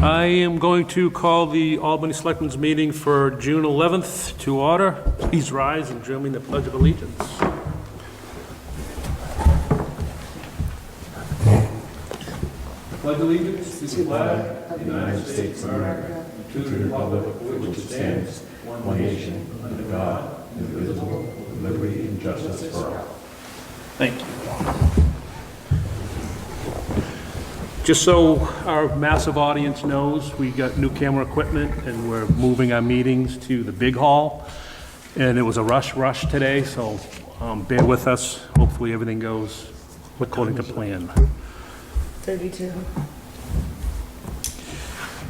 I am going to call the Albany Selectmen's meeting for June 11th to order. Please rise and join me in the Pledge of Allegiance. Pledge allegiance to the flag of the United States of America, and to the republic for which it stands, one nation, under God, indivisible, with liberty and justice for all. Thank you. Just so our massive audience knows, we got new camera equipment and we're moving our meetings to the big hall. And it was a rush today, so bear with us. Hopefully everything goes according to plan. 32.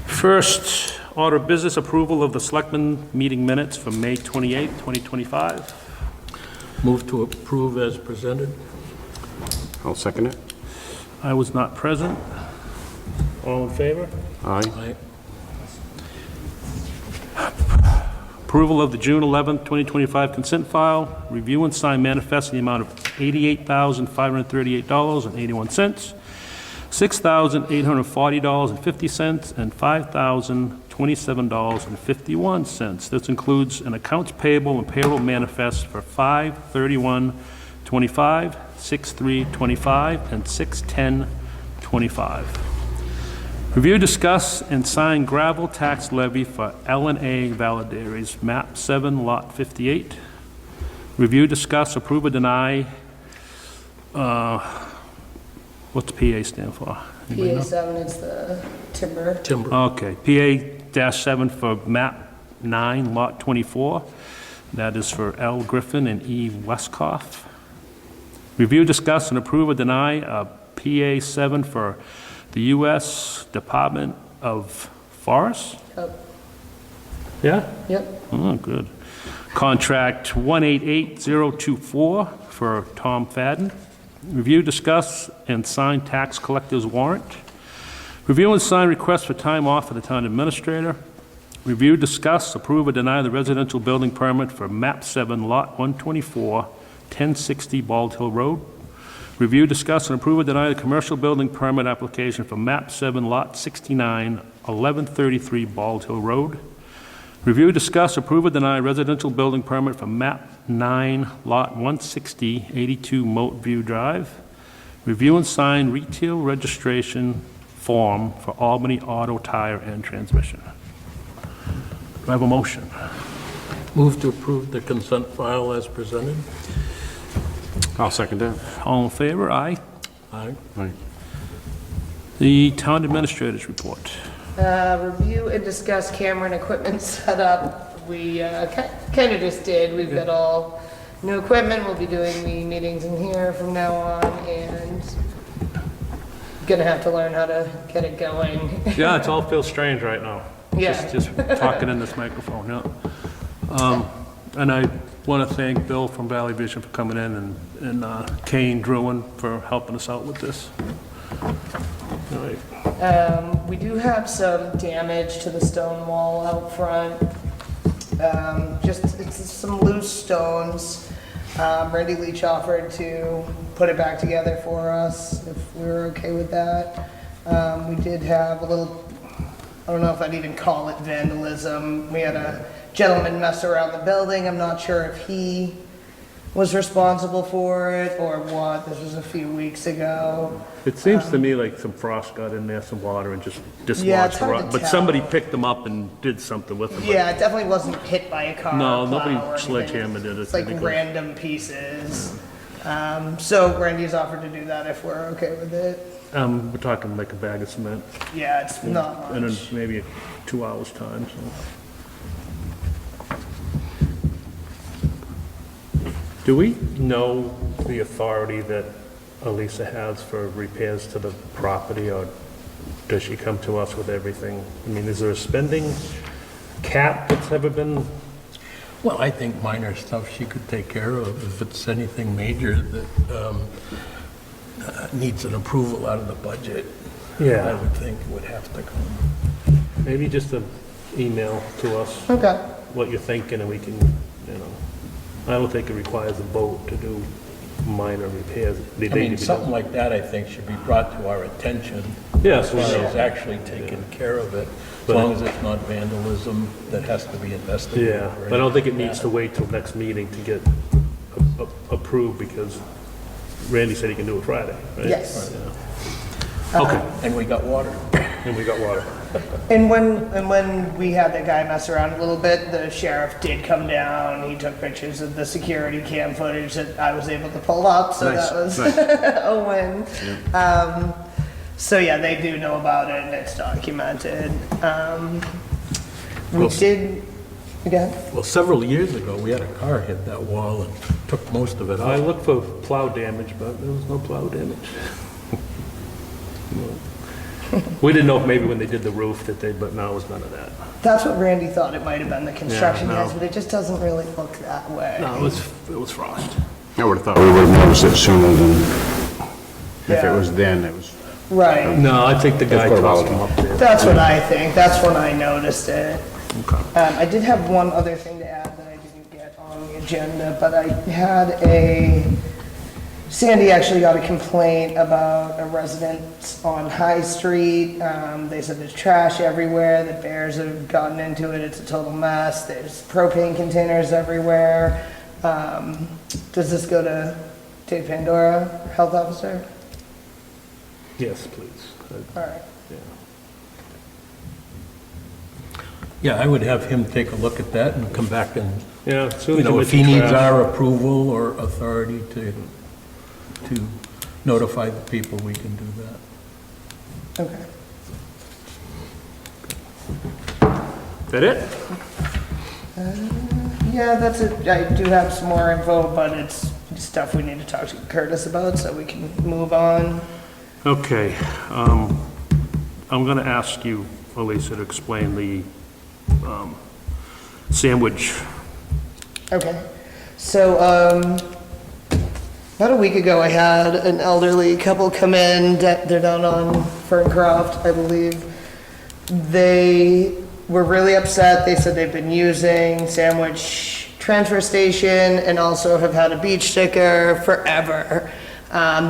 First order of business, approval of the Selectmen meeting minutes for May 28, 2025. Move to approve as presented. I'll second it. I was not present. All in favor? Aye. Approval of the June 11th, 2025 consent file. Review and sign manifest in the amount of $88,538.81, $6,840.50, and $5,027.51. This includes an accounts payable and payroll manifest for 5/31/25, 6/3/25, and 6/10/25. Review, discuss, and sign gravel tax levy for L&A Validaries, map 7, lot 58. Review, discuss, approve, or deny, what's PA stand for? Anybody know? PA7 is the timber. Okay, PA-7 for map 9, lot 24. That is for L. Griffin and E. Westcoff. Review, discuss, and approve, or deny a PA-7 for the U.S. Department of Forests? Oh, Yeah? yep. Oh, good. Contract 188024 for Tom Fadden. Review, discuss, and sign tax collector's warrant. Review and sign request for time off for the town administrator. Review, discuss, approve, or deny the residential building permit for map 7, lot 124, 1060 Bald Hill Road. Review, discuss, and approve, or deny the commercial building permit application for map 7, lot 69, 1133 Bald Hill Road. Review, discuss, approve, or deny residential building permit for map 9, lot 160, 82 Moat View Drive. Review and sign retail registration form for Albany Auto Tire and Transmission. Do I have a motion? Move to approve the consent file as presented. I'll second that. All in favor? Aye. Aye. Aye. The town administrator's report. Review and discuss camera and equipment setup. We kind of just did. We've got all new equipment. We'll be doing the meetings in here from now on, and gonna have to learn how to get it going. Yeah, it all feels strange right now. Yeah. Just talking in this microphone, yeah. And I want to thank Bill from Valley Vision for coming in, and Kane Druin for helping us out with this. All right. We do have some damage to the stone wall out front. It's some loose stones. Randy Leach offered to put it back together for us if we were okay with that. We did have a little, I don't know if I'd even call it vandalism. We had a gentleman mess around the building. I'm not sure if he was responsible for it or what. This was a few weeks ago. It seems to me like some frost got in there, some water, and just Yeah, dislodged it's the hard rock. to But tell. somebody picked them up and did something with them. Yeah, it definitely wasn't hit by a car. No, or plow nobody or anything. sledgehammered it, It's I like think. random pieces. So Randy's offered to do that if we're okay with it. We're talking like a bag of cement, Yeah, it's not and in much. maybe 2 hours' time, so. Do we know the authority that Elisa has for repairs to the property, or does she come to us with everything? I mean, is there a spending cap that's ever been? Well, I think minor stuff she could take care of. If it's anything major that needs an approval out of the budget, I would think it would have to come. Maybe just an email to us Okay. what you're thinking, and we can, I don't think it requires a vote to do minor repairs. I mean, something like that, I think, should be brought to our attention Yes, She's actually taken care of it, as long as it's not vandalism that has to be investigated. Yeah, but I don't think it needs to wait till next meeting to get approved, because Randy said he can do it Friday, right? Yes. Okay, And we got water. and we got water. And when we had the guy mess around a little bit, the sheriff did come down. He took pictures of the security cam footage that I was able to pull up, so Nice, that was nice. a win. So yeah, they do know about it and it's documented. We did, again, Well, several years ago, we had a car hit that wall and took most of it I out. looked for plow damage, but there was no plow damage. We didn't know if maybe when they did the roof that they, but no, it was none of that. that's what Randy thought it might have been, the construction Yeah, no. guys, but it just doesn't really look that way. No, it was frost. I would've thought we would've noticed it sooner than, if it Yeah. was then, it was, Right. No, I think the guy That's what tossed about them up there. That's what I think. That's when I noticed it. Okay. I did have one other thing to add that I didn't get on the agenda, but I had Sandy actually got a complaint about a residence on High Street. They said there's trash everywhere, the bears have gotten into it, it's a total mess, there's propane containers everywhere. Does this go to Dave Pandora, health officer? Yes, please. All right. Yeah, I would have him take a look at that and come back and, Yeah, as soon you as you know, get if he the needs trash. our approval or authority to notify the people, we can do that. Okay. That it? Yeah, that's it. I do have some more info, but it's stuff we need to talk to Curtis about, so we can move on. Okay, I'm gonna ask you, Elisa, to explain the, sandwich. Okay. So, about a week ago, I had an elderly couple come in. They're down on Ferncroft, I believe. They were really upset. They said they've been using Sandwich Transfer Station and also have had a beach sticker forever.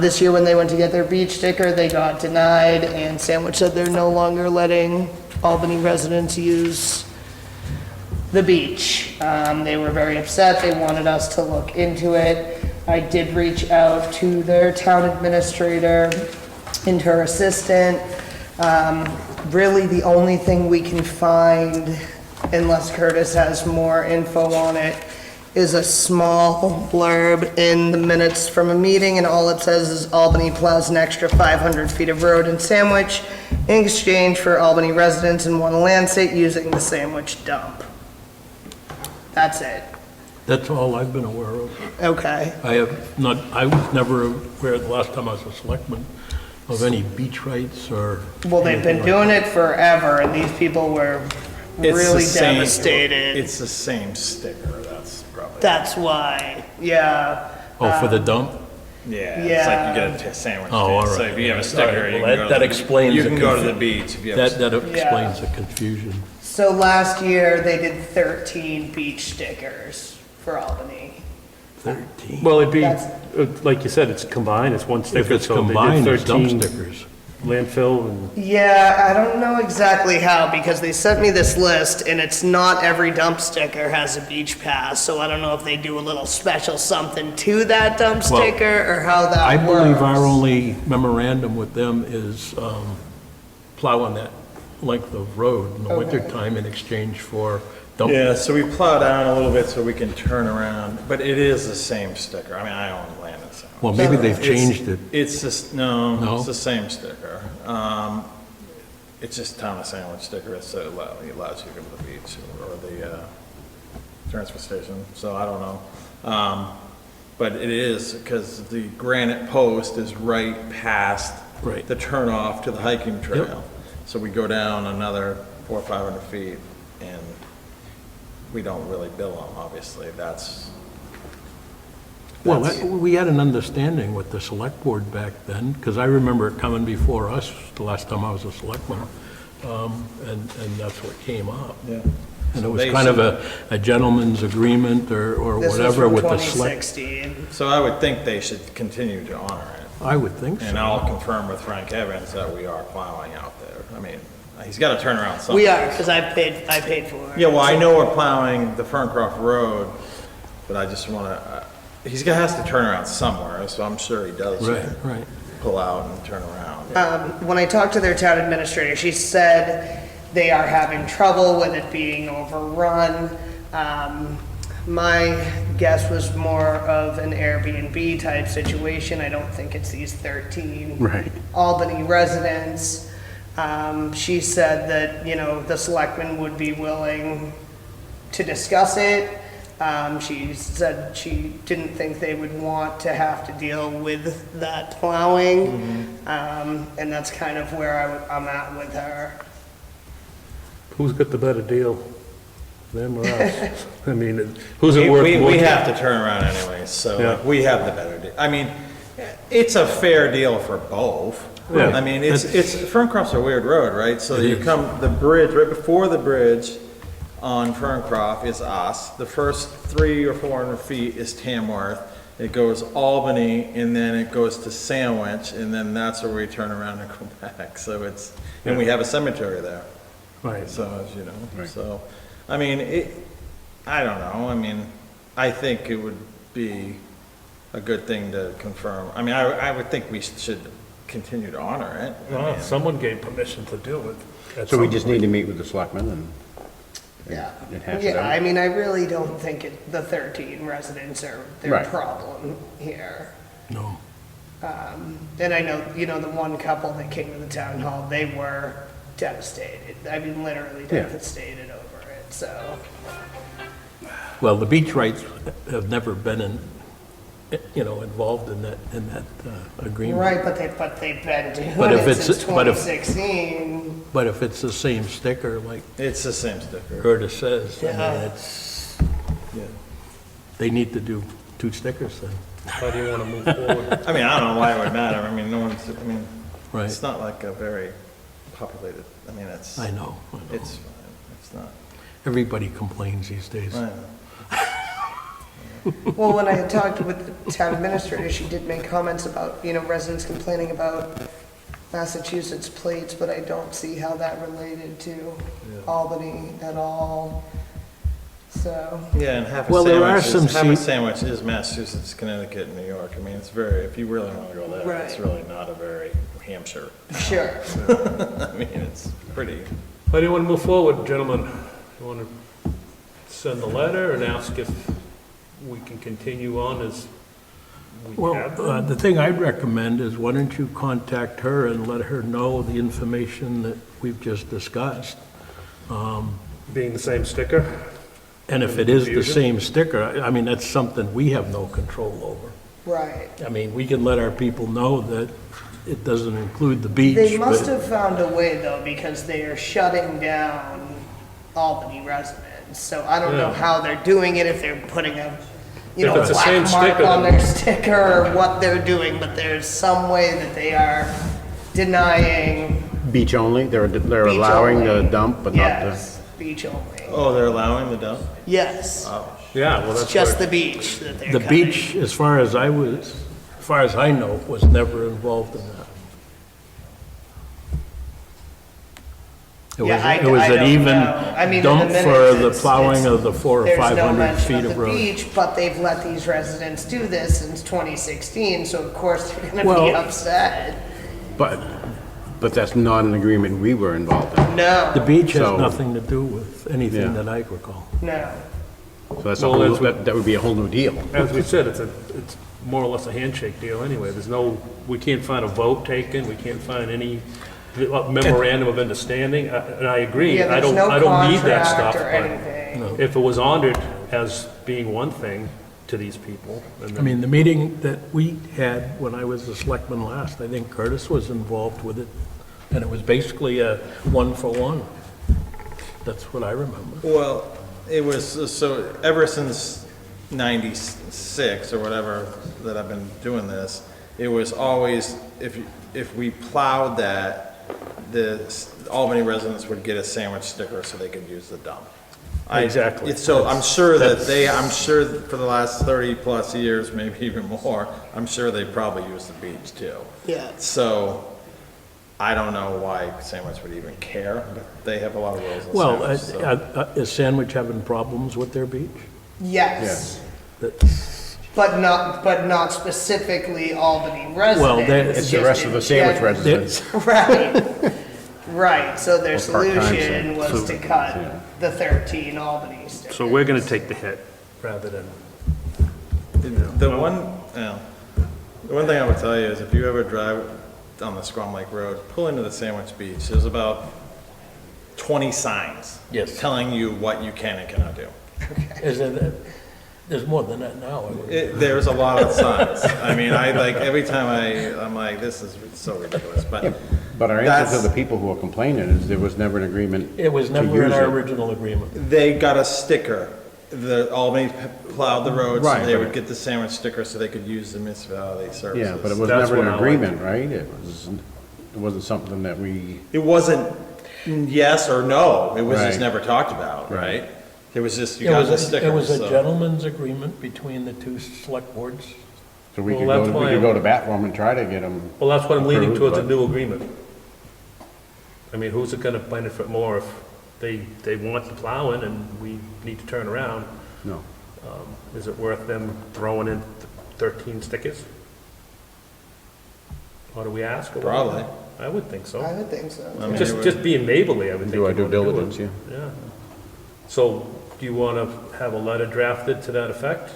This year, when they went to get their beach sticker, they got denied, and Sandwich said they're no longer letting Albany residents use the beach. They were very upset. They wanted us to look into it. I did reach out to their town administrator and her assistant. Really, the only thing we can find, unless Curtis has more info on it, is a small blurb in the minutes from a meeting, and all it says is Albany plows an extra 500 feet of road in Sandwich in exchange for Albany residents and want to land site using the Sandwich dump. That's it. That's all I've been aware of. Okay. I was never aware the last time I was a selectman of any beach rights or. Well, they've been doing it forever, and these people were It's the really same- devastated. It's the same sticker, that's probably. That's why, yeah. Oh, for the dump? Yeah, Yeah. it's like you get a sandwich. Oh, all So right. if you have a All sticker, right, you well, can that- go that to the- explains You the can go to the confu- beach if you have. That explains the confusion. So last year, they did 13 beach stickers for Albany. 13. Well, it'd be, That's- like you said, it's combined, it's one sticker. If it's so they did combined, it's dump 13 stickers. Landfill and, Yeah, I don't know exactly how, because they sent me this list, and it's not every dump sticker has a beach pass, so I don't know if they do a little special something to that dump Well, sticker, or how that I works. believe our only memorandum with them is plowing that length of road in the Okay. wintertime in exchange for dump. Yeah, so we plow down a little bit so we can turn around, but it is the same sticker. I mean, I own land in Sandwich. Well, maybe they've changed it. It's just, No? no, it's the same sticker. It's just town of Sandwich sticker, it allows you to go to the beach or the transfer station, so I don't know. But it is, because the granite post is right past Right. the turnoff to the hiking trail. So we go down another 400 or 500 feet, and we don't really bill them, obviously, Well, we had an understanding with the select board back then, because I remember it coming before us the last time I was a selectman, and that's what came up. Yeah. And it So was they kind of should- a gentleman's agreement or This was whatever from with the select. 2016. So I would think they should continue to honor it. I would think And so. I'll confirm with Frank Evans that we are plowing out there. I mean, he's got to turn around somewhere. We are, because I paid for it. Yeah, well, I know we're plowing the Ferncroft Road, but I just want to, has to turn around somewhere, so I'm sure he does Right. pull out and turn around. When I talked to their town administrator, she said they are having trouble with it being overrun. My guess was more of an Airbnb type situation. I don't think it's these 13 Right. Albany residents. She said that, the selectmen would be willing to discuss it. She said she didn't think they would want to have to deal with that plowing. And that's kind of where I'm at with her. Who's got the better deal, them or us? I mean, who's it We, worth we more? have to turn around anyway, so Yeah. we have the better deal. I mean, it's a fair deal for both. Yeah. I mean, it's Ferncroft's a weird road, right? So you come, the bridge, right before the bridge on Ferncroft is us. The first 300 or 400 feet is Tamworth. It goes Albany, and then it goes to Sandwich, and then that's where we turn around and go back. So and we have a cemetery there. Right. So, as you know, so, I mean, I don't know, I mean, I think it would be a good thing to confirm. I mean, I would think we should continue to honor it. I Well, mean, someone gave permission to do it. So we just need to meet with the selectmen and Yeah. hash it Yeah, I out? mean, I really don't think the 13 residents are their Right. problem here. No. And I know, the one couple that came to the town hall, they were devastated. I mean, literally Yeah. devastated over it, so. Well, the beach rights have never been involved in that agreement. Right, but they've been But doing if it it's- since but if- 2016. But if it's the same sticker, like It's the same sticker. Curtis says, I Yeah. mean, it's, Yeah. they need to do 2 stickers then. How do you want to move forward? I mean, I don't know why it would matter. I mean, Right. it's not like a very populated, I mean, I know. it's fine. It's not, Everybody complains these days. I know. Well, when I had talked with the town administrator, she did make comments about, residents complaining about Massachusetts plates, but I don't see how that related to Albany at all. So, Yeah, and half Well, there are a some sandwich is Massachusetts, Connecticut, and New York. I mean, it's very, if you really want to go there, it's Right. really not a very Hampshire. sure. I mean, it's pretty. How do you want to move forward, gentlemen? You want to send a letter and ask if we can continue on as we have Well, been? the thing I'd recommend is why don't you contact her and let her know the information that we've just discussed? Being the same sticker? And if it is the Confusion? same sticker, I mean, that's something we have no control over. Right. I mean, we can let our people know that it doesn't include the beach, They must but, have found a way though, because they are shutting down Albany residents. So I don't know Yeah. how they're doing it, if they're putting a, If it's the same black mark sticker, on then- their sticker or what they're doing, but there's some way that they are denying Beach only? They're beach allowing the only. dump, but not the... Yes, beach only. Oh, they're allowing the dump? Yes, Yeah, well, it's that's just what, the beach that they're the cutting. beach, as far as I know, was never involved in that. It was, Yeah, it was I an don't even know. I mean, in the dump minutes, for the it's- plowing of the 400 or There's no 500 mention feet of of the road. beach, but they've let these residents do this since 2016, so of course they're gonna be Well- upset. But that's not an agreement we were involved in. The No, beach has So- nothing to do with anything Yeah. that I recall. no. So that's Well, that's what- that would be a whole new deal. as we said, it's more or less a handshake deal anyway. We can't find a vote taken, we can't find any memorandum of understanding, and I agree, Yeah, I there's don't, no I don't need that contract stuff, or but anything. if it was honored as being one thing to these people, and I then, mean, the meeting that we had when I was the selectman last, I think Curtis was involved with it, and it was basically a 1-for-1. That's what I remember. Well, it was, so ever since 96 or whatever that I've been doing this, it was always, if we plowed that, the Albany residents would get a sandwich sticker so they could use the dump. Exactly. So I'm sure I'm sure for the last 30-plus years, maybe even more, I'm sure they probably use the beach too. Yeah. So I don't know why Sandwich would even care, but they have a lot of rules in Well, Sandwich, so. is Sandwich having problems with their beach? Yes, That's- but not specifically Albany residents. Well, It's the rest of the Sandwich Yeah. residents. Right, right, so their Or part-time, solution so- was to cut the 13 Albany stickers. So we're gonna take the hit rather than, The one thing I would tell you is if you ever drive on the Squam Lake Road, pull into the Sandwich Beach, there's about 20 signs. Yes. Telling you what you can and cannot do. There's more than that now. I would- There's a lot of signs. I mean, every time I'm like, this is so ridiculous, but But our answer That's- to the people who are complaining is there was never an agreement It was to never in use our it. original agreement. they got a sticker. The Albany plowed the road, so Right, they but- would get the Sandwich sticker so they could use the municipality services. Yeah, but it was That's never what an I like. agreement, right? It wasn't something that we, It wasn't yes or no, it was just Right. never talked about, right? It was just, you It got was the a- sticker. It was a so- gentleman's agreement between the two select boards. so we Well, could that's go, we why- could go to bat for them and try to get them. well, that's what I'm leaning Approved, towards, a but- new agreement. I mean, who's it gonna benefit more if they want the plowing and we need to turn around? No. Is it worth them throwing in 13 stickers? Or do we ask? or what? Probably. I would think so. I would think so. I mean, it Just, would- just being neighborly, I would think. Do our you'd due wanna do it. diligence, yeah. Yeah. So, do you want to have a letter drafted to that effect?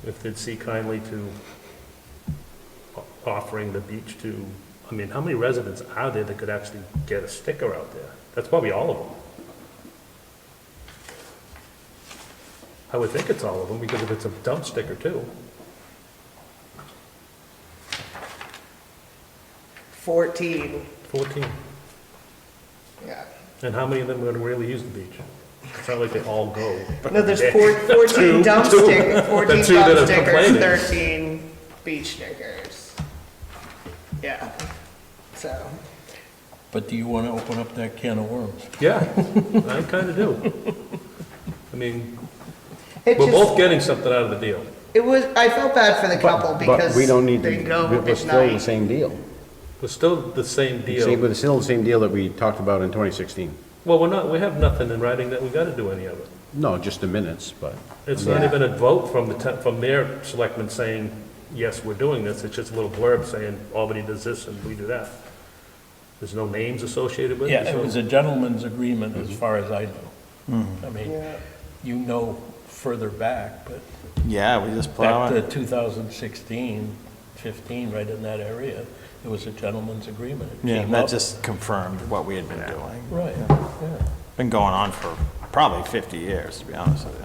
If they'd see kindly to offering the beach to, I mean, how many residents are there that could actually get a sticker out there? That's probably all of them. I would think it's all of them, because if it's a dump sticker too. 14, 14. yeah. And how many of them are going to really use the beach? It's not like they all go. No, there's Yeah. 14 dump Two. stickers, 14 The two that dump are stickers, complaining. 13 beach stickers. Yeah, so, But do you want to open up that can of worms? Yeah, I kind of do. I mean, it we're both just, getting something out of the deal. it was, I felt bad for the couple But because we don't need to, they go we're at still the night. same deal. We're still the same deal. We're still the same deal that we talked about in 2016. Well, we're not, we have nothing in writing that we got to do any of it. No, just the minutes, but. It's not Yeah. even a vote from from their selectmen saying, yes, we're doing this. It's just a little blurb saying Albany does this and we do that. There's no names associated with it. Yeah, it so- was a gentleman's agreement as far as I know. I mean, Yeah. you know further back, but Yeah, we just plow back to it. 2016, 15, right in that area, it was a gentleman's agreement. It Yeah, came that up- just confirmed what we had been doing. Right, yeah. Been going on for probably 50 years, to be honest with you.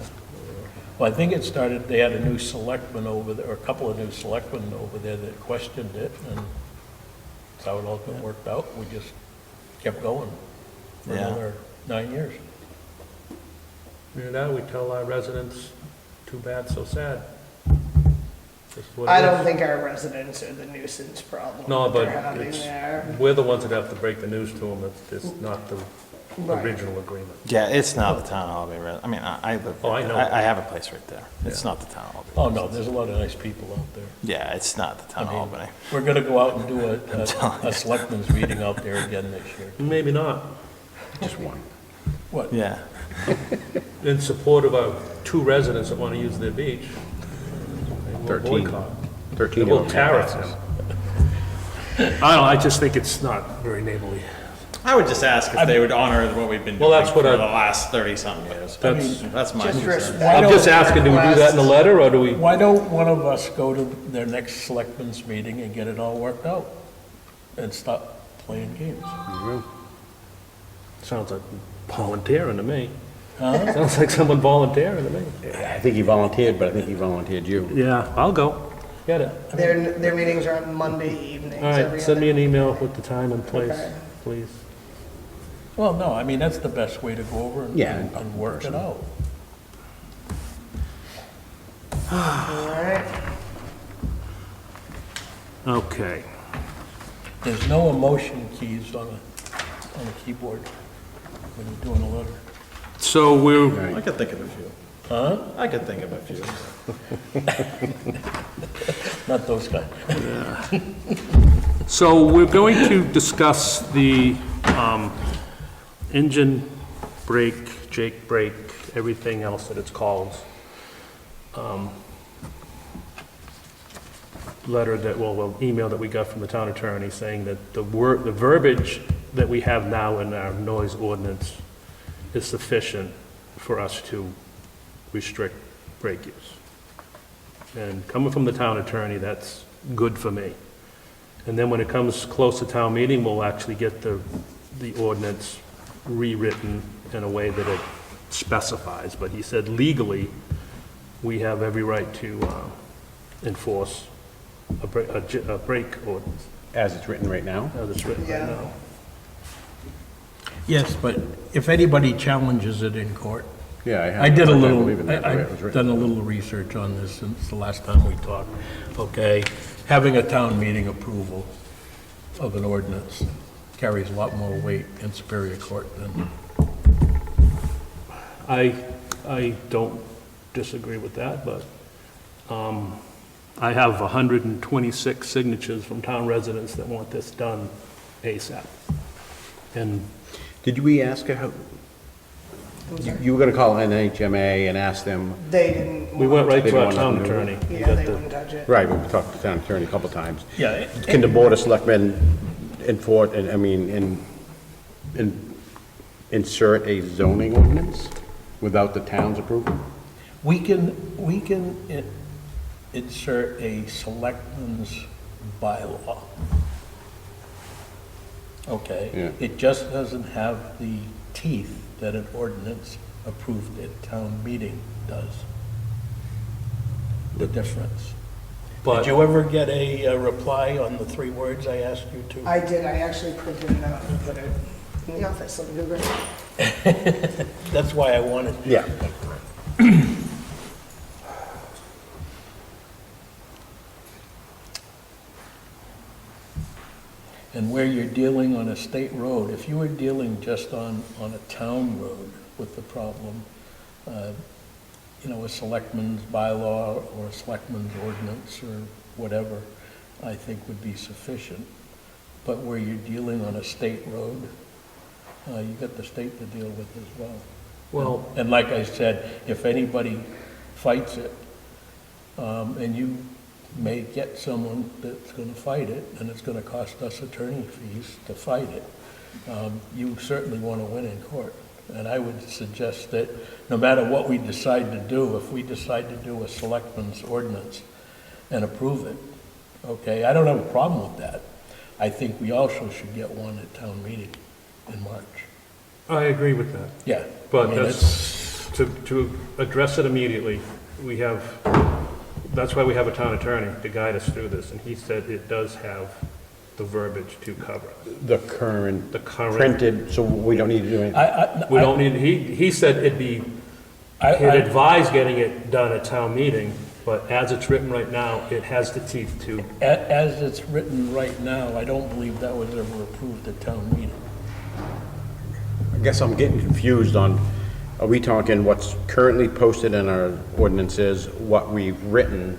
Well, I think it started, they had a new selectman over there, or a couple of new selectmen over there that questioned it, and that's how it all worked out. We just kept going for Yeah. another 9 years. And now we tell our residents, too bad, so sad. This is what it I is. don't think our residents are the nuisance problem No, that but they're having it's, there. we're the ones that have to break the news to them. It's not the Right. original agreement. Yeah, it's not the town of Albany. I mean, I live, Oh, I know. I have a place right there. It's not the town of Albany. Oh, no, there's a lot of nice people out there. Yeah, it's not the town of I mean, Albany. We're gonna go out and do a selectmen's meeting out there again this year. Maybe not. Just one. What? Yeah. In support of our two residents that want to use their beach. We'll 13. boycott. 13. We'll tariff them. I don't know, I just think it's not very neighborly. I would just ask if they would honor what we've been Well, doing that's for what the I- last 30-something years. That's, my Just concern. respect. I'm just asking, do we do that in a letter, or do we? Why don't one of us go to their next selectmen's meeting and get it all worked out? And stop playing games? Sounds like volunteering to me. Sounds like someone volunteering to me. I think he volunteered, but I think he volunteered you. Yeah, I'll go. Get it. Their meetings are on Monday evenings. All right, every send me other- an email with the time and place, Okay. please. Well, no, I mean, that's the best way to go over and Yeah. and work it out. All right. Okay. There's no emotion keys on a keyboard when you're doing a letter. So we're, I could think of a few. Huh? I could think of a few. Not those guys. so we're going to discuss the engine brake, Jake brake, everything else that it's called. Letter that, well, email that we got from the town attorney saying that the verbiage that we have now in our noise ordinance is sufficient for us to restrict brake use. And coming from the town attorney, that's good for me. And then when it comes close to town meeting, we'll actually get the ordinance rewritten in a way that it specifies. But he said legally, we have every right to enforce a brake ordinance As it's written right now? as it's written right Yeah. now. Yes, but if anybody challenges it in court, Yeah, I have. I did a believe little, in that, the way it was I've written. done a little research on this since the last time we talked, okay? Having a town meeting approval of an ordinance carries a lot more weight in Superior Court than, I don't disagree with that, but I have 126 signatures from town residents that want this done ASAP. And Did we ask her how, you were gonna call NHMA and ask them, They didn't. we went right They to our don't town want nothing attorney. to We Yeah, got they the- wouldn't touch it. right, we talked to the town attorney a couple times. yeah. Can the Board of Selectmen insert a zoning ordinance without the town's approval? We can insert a selectman's bylaw. Okay? Yeah. It just doesn't have the teeth that an ordinance approved at town meeting does. The difference. But- Did you ever get a reply on the 3 words I asked you to? I did, I actually printed it out and put it in the office, let me go grab it. That's why I wanted. Yeah. And where you're dealing on a state road, if you were dealing just on a town road with the problem, a selectman's bylaw or a selectman's ordinance or whatever, I think would be sufficient. But where you're dealing on a state road, you got the state to deal with as well. Well, And like I said, if anybody fights it, and you may get someone that's gonna fight it, and it's gonna cost us attorney fees to fight it, you certainly wanna win in court. And I would suggest that no matter what we decide to do, if we decide to do a selectman's ordinance and approve it, okay, I don't have a problem with that. I think we also should get one at town meeting in March. I agree with that. Yeah. But I mean, that's, to address it immediately, that's why we have a town attorney to guide us through this, and he said it does have the verbiage to cover it. The current. The current- Printed, so we don't need to do anything. We don't need, he said he'd advise getting it done at town meeting, but as it's written right now, it has the teeth to, As it's written right now, I don't believe that was ever approved at town meeting. I guess I'm getting confused on, are we talking what's currently posted in our ordinances, what we've written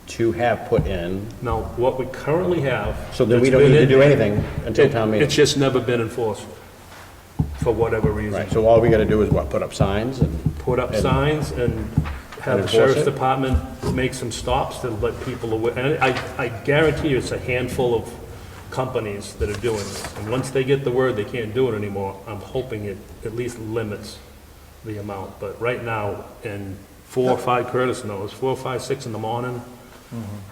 to have put in? no, what we currently have. So then we it's don't been need to in- do anything until town meeting? It's just never been enforced, for whatever reason. Right, so all we gotta do is what, put up signs and? Put up and- signs and have the enforce sheriff's it? department make some stops to let people away. And I guarantee you, it's a handful of companies that are doing this. And once they get the word they can't do it anymore, I'm hoping it at least limits the amount. But right now, in 4 or 5, Curtis knows, 4, 5, 6 in the morning,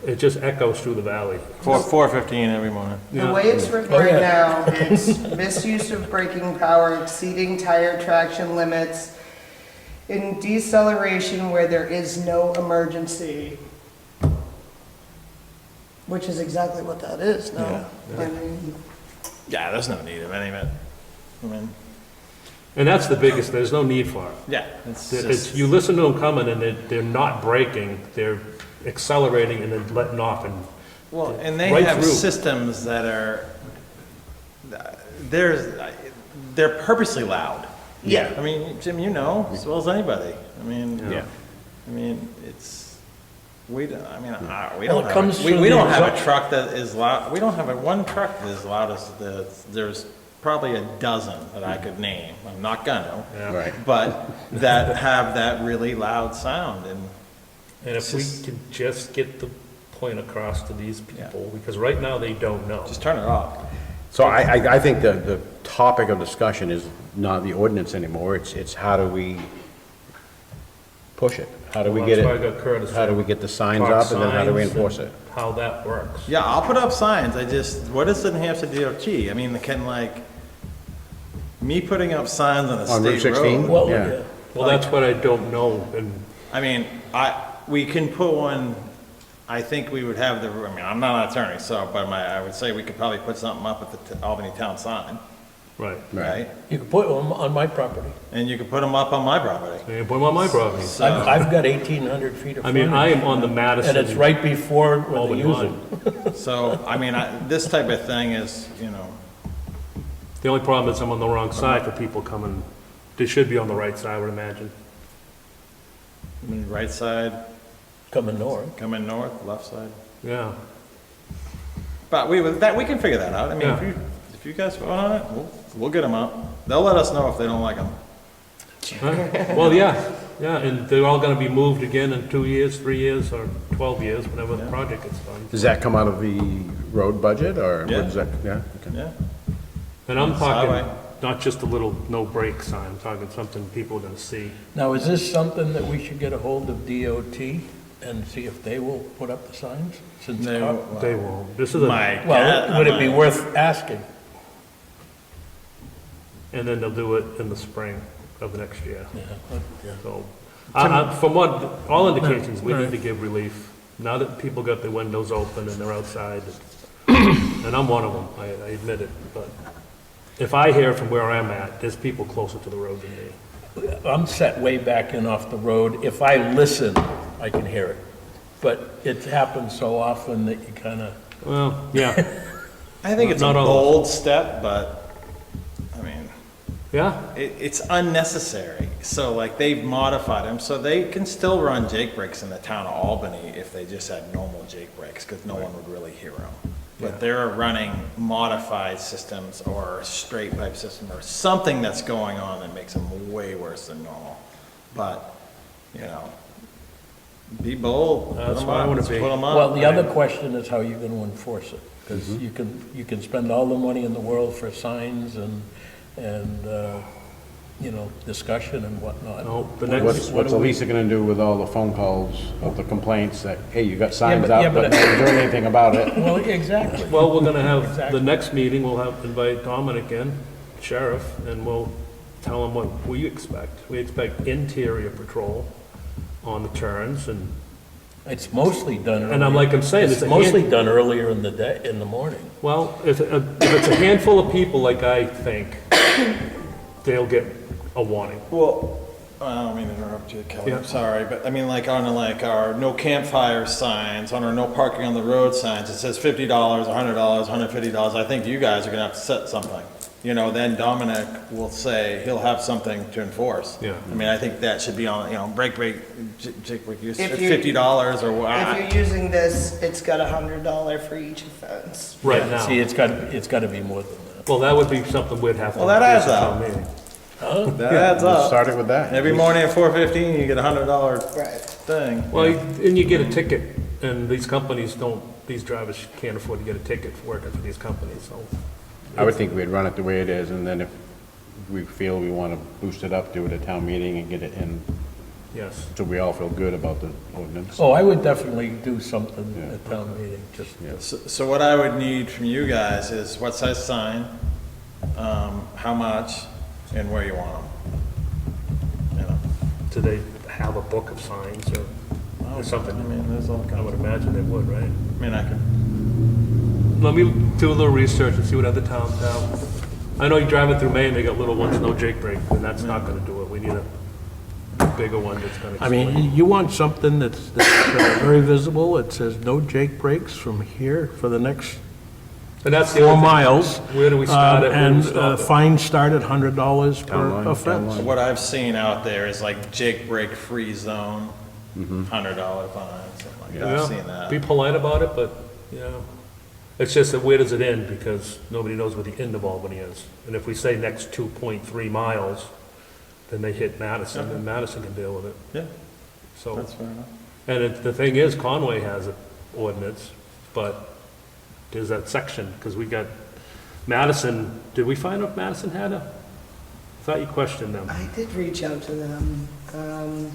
it just echoes through the valley. 4:15 every morning. The way it's written Oh, right yeah. now, it's misuse of braking power, exceeding tire traction limits, in deceleration where there is no emergency. Which is exactly what that is, no? I mean, Yeah, there's no need of any of it. I mean, And that's the biggest, there's no need for it. yeah, it's It's, just, you listen to them coming and they're not braking, they're accelerating and then letting off and well, and they right have through. systems that are, they're purposely loud. Yeah. I mean, Jim, you know as well as anybody. I mean, Yeah. it's, we don't Well, it comes have, through we the don't have a exhaust- truck that is loud, we don't have one truck that is loud as there's probably a dozen that I could name. I'm not gonna. Right. But that have that really loud sound and. And if we Just- could just get the point across to these people, because right now they don't know. Just turn it off. So I think the topic of discussion is not the ordinance anymore, it's how do we push it? How do we Well, get that's why I it, got Curtis how do we to get the signs talk up, and then how do we signs enforce and it? How that works. Yeah, I'll put up signs, what is the New Hampshire DOT? I mean, can like, me putting up signs on a On Route state 16? road. Well, Yeah. Well, that's what I don't know, and I mean, we can put one, I think we would have I'm not an attorney, so, but I would say we could probably put something up at the Albany Town sign, right. right? You can put them on my property. And you could put them up on my property. And put them on my property. So, I've got 1,800 feet of I frontage. mean, I am on the Madison. And it's right before where they Albany use line. them. so, this type of thing is, The only problem is I'm on the wrong side for people coming, they should be on the right side, I would imagine. right side, Coming north. coming north, left side. Yeah. But we can figure that out. I mean, Yeah. if you guys vote on it, we'll get them out. They'll let us know if they don't like them. Well, yeah, and they're all gonna be moved again in 2 years, 3 years, or 12 years, whenever the project gets done. Does that come out of the road budget, or Yeah. what does that, yeah? Okay. Yeah. And I'm It's talking, highway. not just a little no brake sign, I'm talking something people are gonna see. Now, is this something that we should get a hold of DOT and see if they will put up the signs? Since They our- won't. They won't, this is a, My Well, God, would it be worth asking? and then they'll do it in the spring of next year. Yeah. So, from what, all indications, we need to give relief. Now that people got their windows open and they're outside, and I'm one of them, I admit it, but if I hear from where I'm at, there's people closer to the road than me. I'm set way back in off the road. If I listen, I can hear it. But it happens so often that you kind of, Well, yeah, I think it's a Not all. bold step, but, I mean, yeah, it's unnecessary. So like they've modified them, so they can still run Jake brakes in the town of Albany if they just had normal Jake brakes, because no one would really hear them. Yeah. But they're running modified systems or a straight pipe system or something that's going on that makes them way worse than normal. But, be bold. That's Put 'em what I up. wanna Let's be. Put 'em up. well, the other question is how you're going to enforce it. Because you can spend all the money in the world for signs and discussion and whatnot. no, the What- next, what What's do we- Elisa gonna do with all the phone calls of the complaints that, hey, you got signs but- yeah, up, but- but no one's doing anything about it? Well, exactly. well, we're gonna have, Exactly. the next meeting, we'll have, invite Dominic in, sheriff, and we'll tell him what we expect. We expect interior patrol on the turns, and It's mostly done earlier. And I'm like I'm saying, it's It's a mostly done earlier in the day, in the morning. well, if it's a handful of people like I think, they'll get a warning. Well, I don't mean to interrupt you, Kelly, Yeah. I'm sorry, but I mean, like, on our no campfire signs, on our no parking on the road signs, it says $50, $100, $150, I think you guys are gonna have to set something. Then Dominic will say, he'll have something to enforce. Yeah. I mean, I think that should be on, Jake brake use, If you- $50 or If what. you're using this, it's got $100 for each offense. Right Yeah, now. See, it's got to be more than that. Well, that would be something we'd have to. Well, that increase adds at up. town meeting. That adds Let's up. start it with that. Every morning at 4:15, you get a $100 Right. thing. Well, and you get a ticket, and these companies these drivers can't afford to get a ticket for working for these companies, so. I would think we'd run it the way it is, and then if we feel we wanna boost it up, do it at town meeting and get it in, Yes. so we all feel good about the ordinance. Oh, I would definitely do something Yeah. at town meeting, just, So what I would need from you guys is what size sign, how much, and where you want them. Do they have a book of signs or something? I mean, there's all I kinds would of, imagine they would, right? I mean, I could, Let me do a little research and see what other towns have. I know you drive it through Maine, they got little ones, no Jake brake, and that's not gonna do it. We need a bigger one that's gonna I explain. mean, you want something that's very visible. It says no Jake brakes from here for the next And that's the 4 other thing. miles. Where do we start it? Where do we And stop it? fines start at $100 per Town line, offense. town line. What I've seen out there is like Jake break free zone, $100 fine, something like that. I've seen Be that. polite about it, but, you know, it's just that where does it end? Because nobody knows where the end of Albany is. And if we say next 2.3 miles, then they hit Madison, and Madison can deal with it. Yeah, So, that's fair enough. and the thing is, Conway has an ordinance, but there's that section, because we got Madison, did we find out Madison had a? I thought you questioned them. I did reach out to them. I'm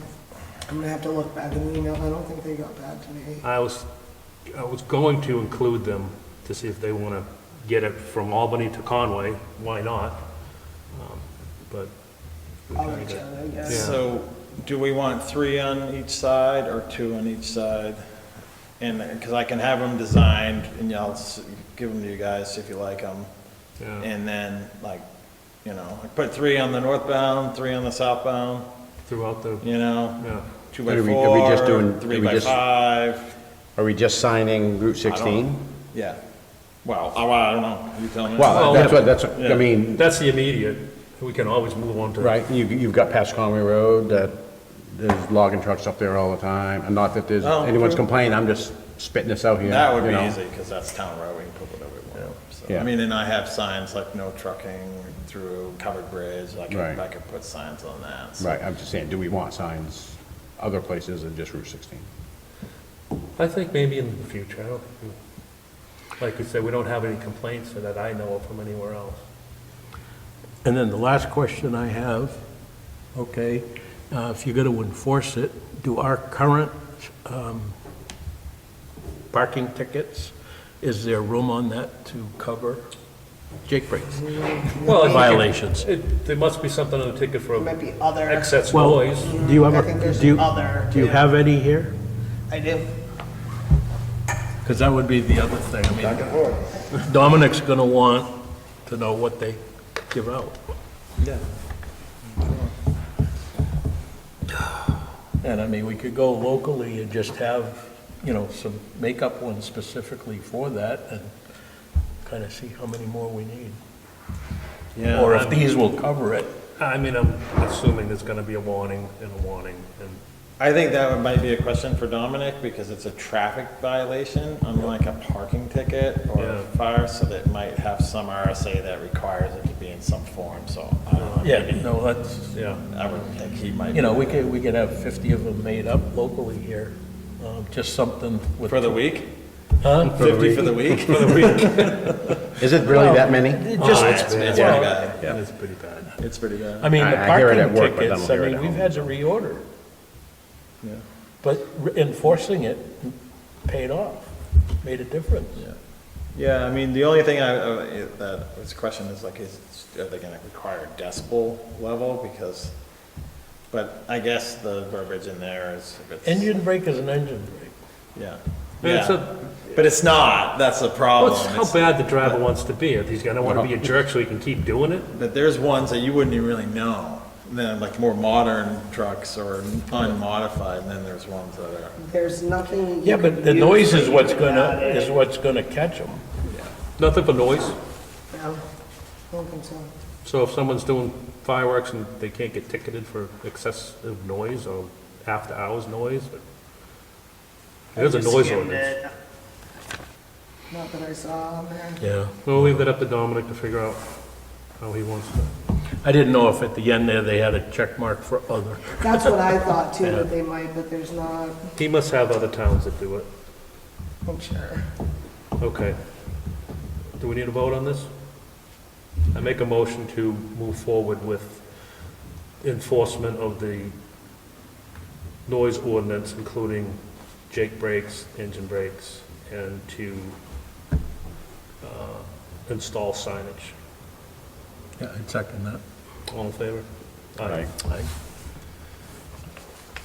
gonna have to look back in the email. I don't think they got back to me. I was going to include them to see if they want to get it from Albany to Conway, why not? But, I'll reach out, I guess. Yeah. So, do we want 3 on each side or 2 on each side? And, because I can have them designed, and I'll give them to you guys, see if you like them. yeah, And then, like, you know, I put 3 on the northbound, 3 on the southbound, throughout the, you know, yeah. 2 Are by we 4, just doing- 3 are we by just- 5. Are we just signing Route 16? Yeah. Well, I don't know, you tell me. Well, that's what, Yeah. I mean, That's the immediate, we can always move on to. right, you've got past Conway Road, that there's logging trucks up there all the time, and not that there's, Oh, anyone's true. complaining, I'm just spitting this out here. That would you be know. easy, because that's town road, we can put whatever we want. So, Yeah. I mean, and I have signs like no trucking through covered bridge, I Right. could put signs on that. so. Right, I'm just saying, do we want signs other places than just Route 16? I think maybe in the future, I don't, like you said, we don't have any complaints that I know of from anywhere else. And then the last question I have, okay, if you're going to enforce it, do our current parking tickets, is there room on that to cover Jake breaks? Well, I think Violations. There must be something on the ticket It for might be other. excess Well, noise. do you I ever, think there's do you, other. do you have any here? I do. Because that would be the other thing. I mean, Dominic's going to want to know what they give out. Yeah. And I mean, we could go locally and just have, you know, some makeup ones specifically for that and kind of see how many more we need. Yeah. Or if these will cover it. I mean, I'm assuming there's gonna be a warning and a warning, and, I think that might be a question for Dominic, because it's a traffic violation, unlike a parking ticket or Yeah. a fire, so that might have some RSA that requires it to be in some form, so I don't know. Yeah, maybe- no, that's, yeah. I would think he might. you know, we could have 50 of them made up locally here. Just something with. For the week? Huh? 50 for the week? Is it really that many? Just, It's pretty bad. Yeah, it's pretty bad. It's pretty bad. I mean, the I hear it at parking work, but I don't tickets, I hear it mean, at we've home, had to reorder. Yeah. But enforcing it paid off, made a difference. Yeah. Yeah, I mean, the only thing that was questioned is like, are they gonna require decibel level? Because, but I guess the verbiage in there is. if it's- Engine brake is an engine brake. Yeah. It's Yeah. a- But it's not, that's the problem. Well, it's how It's- bad the driver wants to be, if he's gonna wanna be a jerk so he can keep doing it. But there's ones that you wouldn't even really know. Then like more modern trucks or unmodified, and then there's ones that are. There's nothing. you Yeah, can but the use noise to is what's even gonna, add in. is what's gonna catch them. Nothing for noise, No, I don't think so. so if someone's doing fireworks and they can't get ticketed for excessive noise or after-hours noise, there's a I just noise skimmed ordinance. it. Not that I saw on there. Yeah. We'll leave that up to Dominic to figure out how he wants to. I didn't know if at the end there they had a check mark for other. That's what I thought too, that they might, but there's not. He must have other towns that do it. I'm sure. Okay. Do we need a vote on this? I make a motion to move forward with enforcement of the noise ordinance, including Jake brakes, engine brakes, and to install signage. Yeah, I'd second that. All in favor? Aye. Aye.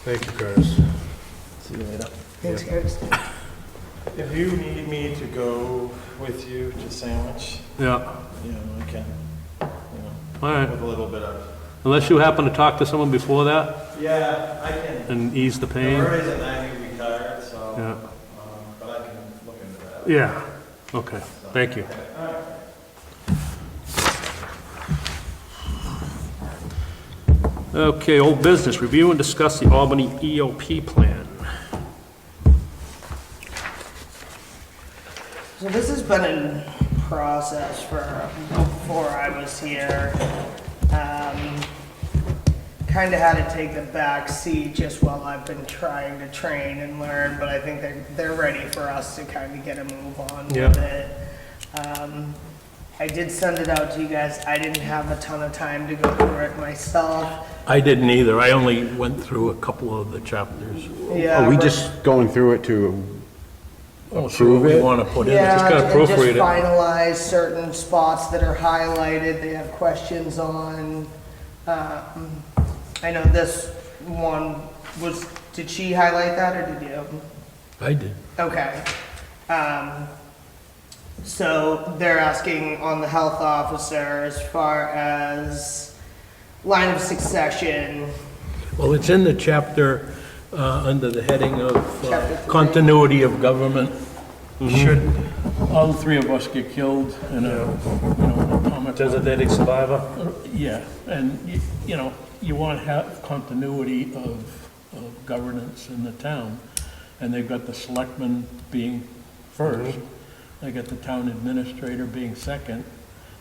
Thank you, Curtis. See you later. Thanks, guys. If you need me to go with you to Sandwich, Yeah, you know, I can, you know, all right. with a little bit of. Unless you happen to talk to someone before that Yeah, I can. and ease the pain. Everybody's at 90 retired, so, Yeah, but I can look into that. yeah, okay. So, Thank you. Okay, old business, review and discuss the Albany EOP plan. So this has been in process for, before I was here. Kind of had to take the back seat just while I've been trying to train and learn, but I think they're ready for us to kind of get a move on with Yeah. it. I did send it out to you guys. I didn't have a ton of time to go through it myself. I didn't either. I only went through a couple of the chapters. Yeah, Are we but- just going through it to, Oh, so we it? want to put in. Yeah, Just gotta and proofread it. finalize certain spots that are highlighted, they have questions on. I know this one was, did she highlight that or did you? I did. Okay. So they're asking on the health officer as far as line of succession. Well, it's in the chapter under the heading of Chapter 3. continuity of government. Should all three of us get killed in a, an atomic... Designated survivor? Yeah, and, you want to have continuity of governance in the town. And they've got the selectmen being first. They got the town administrator being second.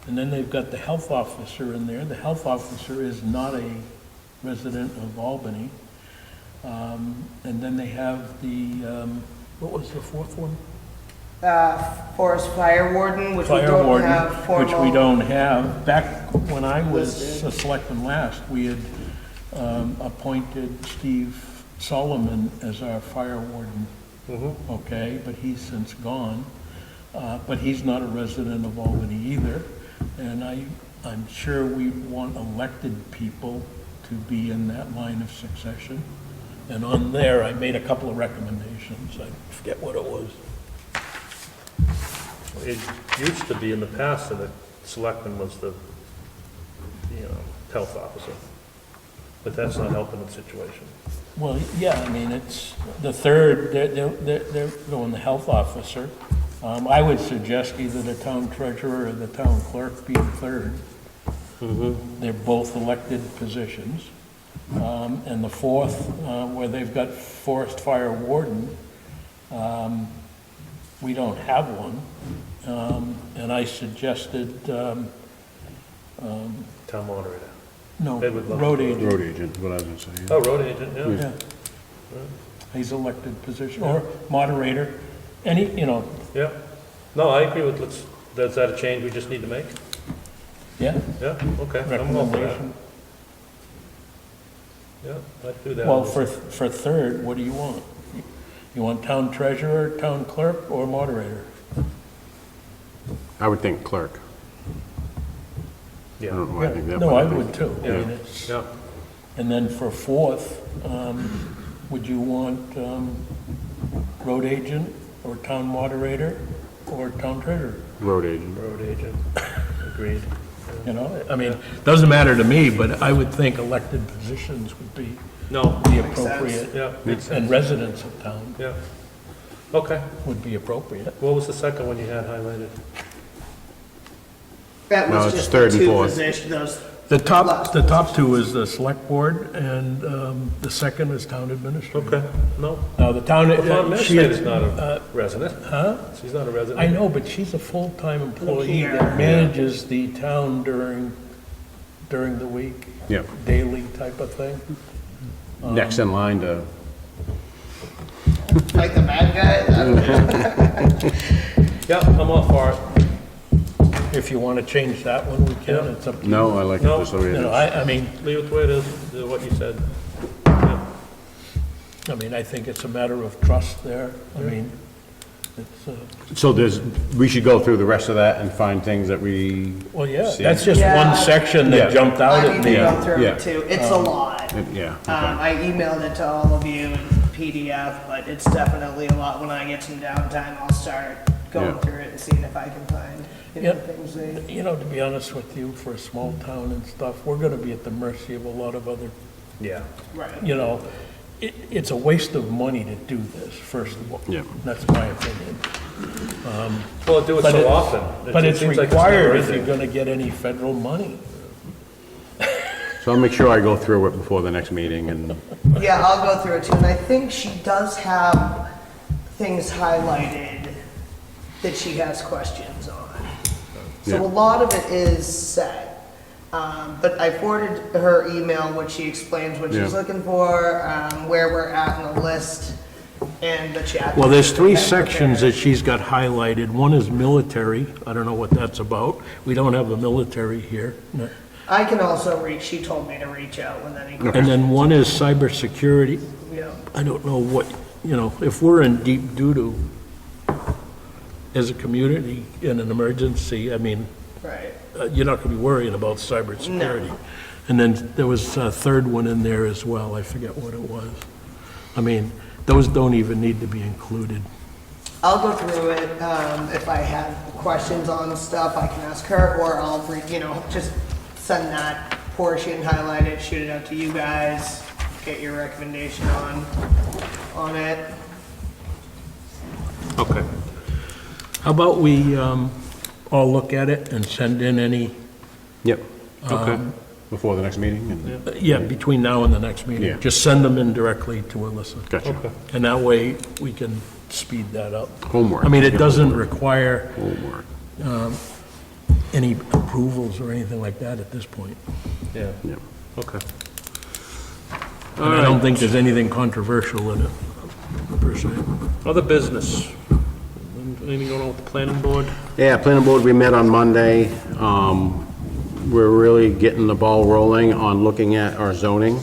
And then they've got the health officer in there. The health officer is not a resident of Albany. And then they have the, what was the fourth one? Forest fire warden, which we Fire don't warden, have formal. which we don't have. Back when I was Listed. a selectman last, we had appointed Steve Solomon as our fire warden. Okay, but he's since gone. But he's not a resident of Albany either. And I'm sure we want elected people to be in that line of succession. And on there, I made a couple of recommendations. I forget what it was. It used to be in the past that the selectman was the, health officer, but that's not helping the situation. Well, yeah, I mean, it's the third, they're going the health officer. I would suggest either the town treasurer or the town clerk be the third. They're both elected positions. And the fourth, where they've got forest fire warden, we don't have one. And I suggested, Town moderator. no, They would love road to. agent. road agent, what I was gonna say. Yeah. Oh, road agent, yeah. Yeah. He's elected position, or moderator, any, Yeah. No, I agree with, is that a change we just need to make? yeah, Yeah, okay, I'm all for that. recommendation. Yeah, I'd do that. Well, for third, what do you want? You want town treasurer, town clerk, or moderator? I would think clerk. I Yeah, don't know why I think that. No, but I think- would too. I Yeah. mean, it's, yeah. and then for fourth, would you want road agent, or town moderator, or town treasurer? Road agent. Road agent, agreed. I mean, doesn't matter to me, but I would think elected positions would be No, the Makes sense. appropriate, yeah, makes and sense, residents of town yeah. Okay, would be appropriate. what was the second one you had highlighted? That No, was it's just third the and two fourth. positions, those. The last top two is the select board, and the second is town administrator. Okay, no, Now, the town, the town she administrator's is, not a resident. huh? She's not a resident. I know, but she's a full-time employee Here. that manages the town during the week, Yeah, daily type of thing. next in line to, Like the bad guy? Yeah, I'm all for it. If you want to change that one, we can, it's up to you. no, I like it No. this way. I mean, Leave it the way it is, what you said. Yeah. I think it's a matter of trust there. I mean, it's, So we should go through the rest of that and find things that we. well, yeah, See. that's just Yeah. one section Yeah. that jumped out I at need to me. go through Yeah. it too. It's a lot. Yeah, I emailed it to all of you in PDF, but it's definitely a lot. When I get some downtime, I'll start going Yeah. through it and seeing if I can find, Yep. things they. To be honest with you, for a small town and stuff, we're gonna be at the mercy of a lot of other, Yeah. Right. it's a waste of money to do this, first of all. Yeah. That's my opinion. Well, do it But so it- often. But It it's seems like required never if you're ending. gonna get any federal money. So I'll make sure I go through it before the next meeting and, Yeah, I'll go through it too, and I think she does have things highlighted that she has questions on. So Yeah. a lot of it is set. But I forwarded her email, which she explains what she's Yeah. looking for, where we're at in the list, and the chat. Well, there's three that sections that prepared. she's got highlighted. One is military. I don't know what that's about. We don't have a military here. No. I can also reach, she told me to reach out with any, And then one is cybersecurity. yeah. I don't know what, if we're in deep doo-doo as a community in an emergency, I mean, Right. you're not gonna be worrying about cybersecurity. And then there was a third one in there as well. I forget what it was. I mean, those don't even need to be included. I'll go through it. If I have questions on stuff, I can ask her, or I'll, just send that portion, highlight it, shoot it out to you guys, get your recommendation on it. Okay. How about we all look at it and send in any, yep, okay, before the next meeting and, yeah, between now and the next Yeah. meeting? Just send them in directly to Alyssa. gotcha. And that way, we can speed that up. Homework. I mean, it doesn't require Homework. any approvals or anything like that at this point. Yeah, Yep. okay. And I don't think there's anything controversial in it, per se. Other business. Anything going on with the planning board? Yeah, planning board, we met on Monday. We're really getting the ball rolling on looking at our zoning.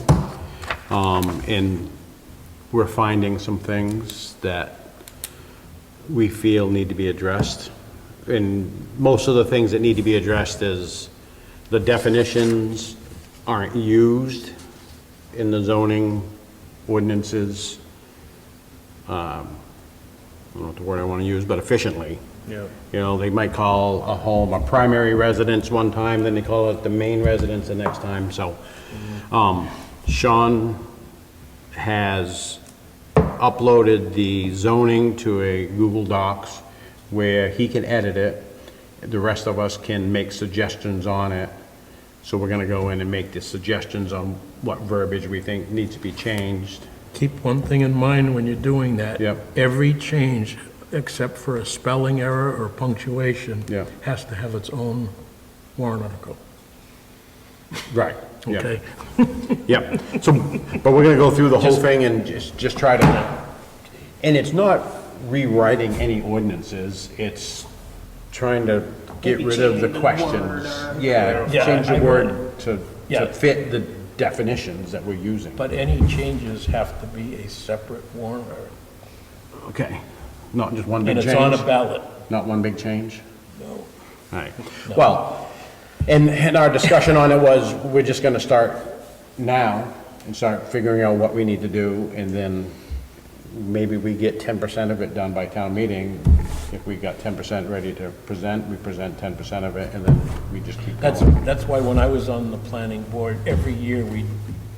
And we're finding some things that we feel need to be addressed. And most of the things that need to be addressed is the definitions aren't used in the zoning ordinances. I don't know what the word I want to use, but efficiently. Yeah. You know, they might call a home a primary residence one time, then they call it the main residence the next time, so. Sean has uploaded the zoning to a Google Docs where he can edit it. The rest of us can make suggestions on it. So we're gonna go in and make the suggestions on what verbiage we think needs to be changed. Keep one thing in mind when you're doing that. Yep. Every change, except for a spelling error or punctuation, Yeah. has to have its own warrant article, Right. okay? Yep, so, but we're gonna go through the whole thing and just try to, and it's not rewriting any ordinances, it's trying to get Maybe rid of the changing the questions. word or- Yeah, Yeah, change the I word to Yeah. fit the definitions that we're using. But any changes have to be a separate warrant article. Okay, not just one big And change? it's on a ballot. Not one big change? No. All right, well, and our discussion on it was, we're just gonna start now and start figuring out what we need to do, and then maybe we get 10% of it done by town meeting. If we got 10% ready to present, we present 10% of it, and then we just keep going. That's why when I was on the planning board, every year we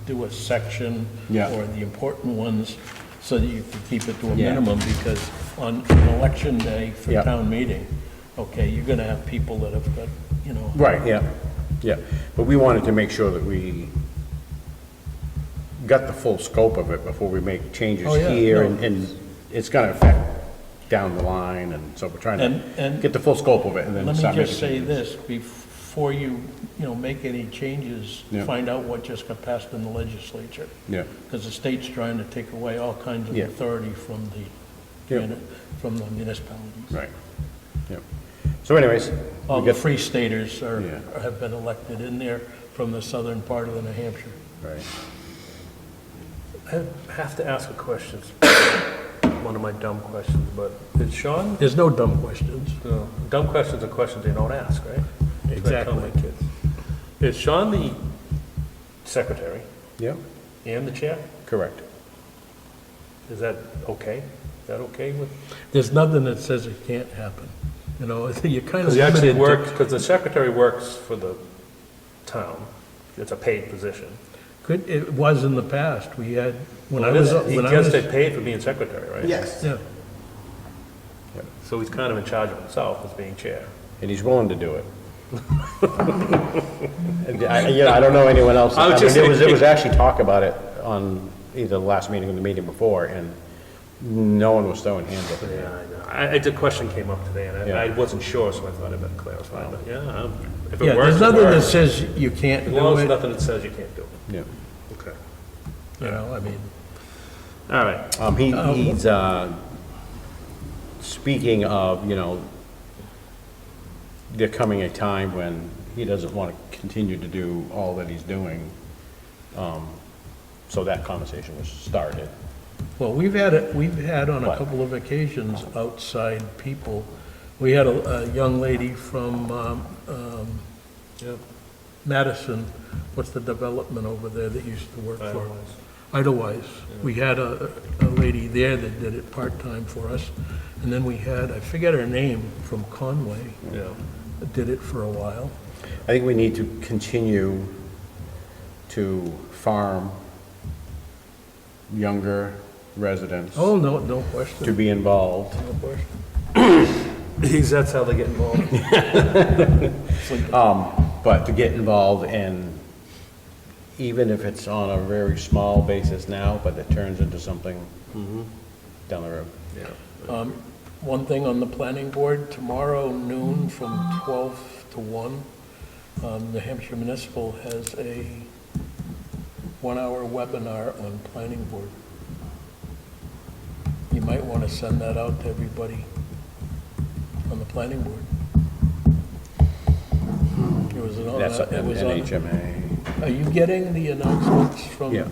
do a section Yeah. or the important ones so that you can keep it to a Yeah. minimum, because on election day for Yeah. town meeting, okay, you're gonna have people that have got, Right, yeah, yeah, but we wanted to make sure that we got the full scope of it before we make changes Oh, yeah, here, no. and it's gonna affect down the line, and so we're trying And- to get the full scope of it, and then Let me start making just say changes. this, before you make any changes, Yeah. find out what just got passed in the legislature. Yeah, Because the state's trying to take away all kinds of Yeah. authority from Yeah. from the municipalities. right, yeah. So anyways, All we the got, free staters Yeah. have been elected in there from the southern part of the New Hampshire. right, I have to ask a question. One of my dumb questions, but is Sean, There's no dumb questions. no, dumb questions are questions they don't ask, right? That's what I tell my Exactly. kids. Is Sean the secretary yeah, and the chair? correct. Is that okay? Is that okay with? There's nothing that says it can't happen. You're kind of Because he actually limited works, to... because the secretary works for the town. It's a paid position. It was in the past. We had, when I Well, was, he when I just was, get paid for being secretary, right? Yes. yeah. So he's kind of in charge of himself as being chair. And he's willing to do it. And I don't know anyone else. I was just There was thinking- actually talk about it on either the last meeting or the meeting before, and no one was throwing hands up. Yeah, I know. The question came up today, and Yeah. I wasn't sure, so I thought I'd better clarify, but yeah, if it Yeah, works, there's it nothing that works. says you can't As long do as it, nothing that says you can't do it. Yeah. Okay. you know, I mean, All right. He's, speaking of, there coming a time when he doesn't want to continue to do all that he's doing. So that conversation was started. well, we've had on a What? couple of occasions outside people. We had a young lady from, Madison, what's the development over there that used to work for? Idlewise. Idlewise. We had a lady there that did it part-time for us. And then we had, I forget her name, from Conway, Yeah. that did it for a while. I think we need to continue to farm younger residents Oh, no to question, be involved. no question. That's how they get involved. But to get involved in, even if it's on a very small basis now, but it turns into something down the road. Yeah. One thing on the planning board, tomorrow noon from 12 to 1, New Hampshire Municipal has a 1-hour webinar on planning board. You might want to send that out to everybody on the planning board. It was on, That's it was on, NHMA. are you getting the announcements from Yeah.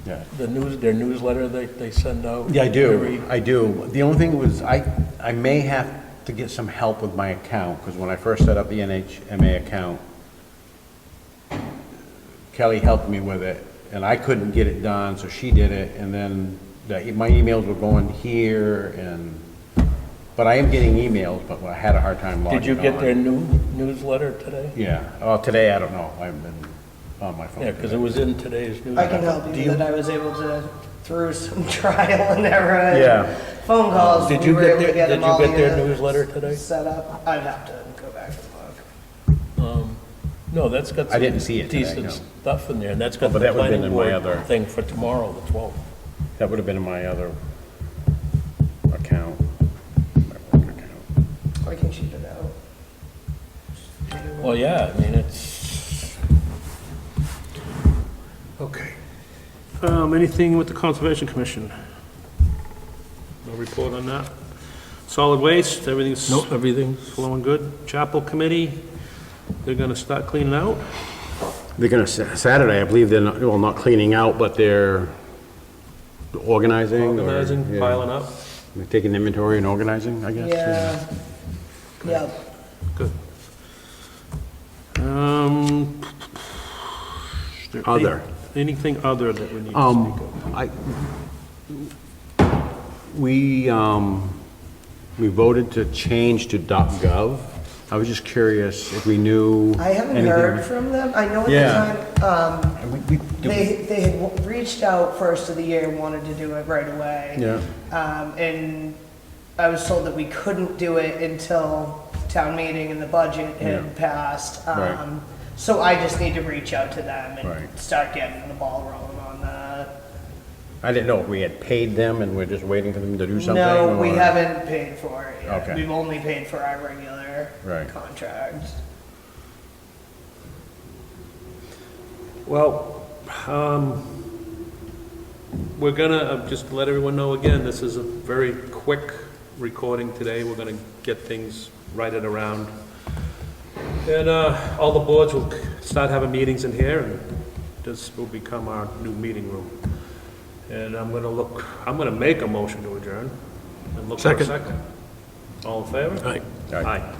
Yeah. their newsletter they send out? Yeah, I do, every- I do. The only thing was, I may have to get some help with my account, because when I first set up the NHMA account, Kelly helped me with it, and I couldn't get it done, so she did it, and then my emails were going here, but I am getting emails, but I had a hard time logging on. Did you get their newsletter today? Yeah, today, I don't know, I haven't been on my phone. Yeah, because it was in today's newsletter. I can help you, that I was able to, through some trial and error and Yeah. phone calls, Did we you were get able to their, get did them you all get their here newsletter today? set up. I'd have to go back and look. No, that's got I didn't see it today, decent no. stuff in there, and that's got but the that would've been planning in my board other- thing for tomorrow, the 12th. That would have been in my other account, my work account. I can shoot it out. Well, yeah, I mean, it's, Okay. Anything with the Conservation Commission? No report on that? Solid waste, everything's nope, everything's, flowing good? Chapel Committee, they're gonna start cleaning out? They're gonna, Saturday, I believe they're not, well, not cleaning out, but they're organizing. or- Organizing, yeah. piling up? They're taking inventory and organizing, I guess. Yeah. Yeah. Good. Is there Other. Anything other that we need to speak of? We voted to change to .gov. I was just curious if we knew. I haven't anything. heard from them. I know at Yeah. the time, And we- they had reached out first of the year and wanted to do it right away. Yeah, And I was told that we couldn't do it until town meeting and the budget Yeah. had passed. Right. So I just need to reach out to them and Right. start getting the ball rolling on that. I didn't know if we had paid them and we're just waiting for them to do something. No, we or- haven't paid for it yet. Okay. We've only paid for our regular Right. contract. Well, we're gonna, just let everyone know again, this is a very quick recording today. We're gonna get things righted around. And all the boards will start having meetings in here, and this will become our new meeting room. And I'm gonna make a motion to adjourn, and look for a Second. second. All in favor? Aye. Aye. Aye.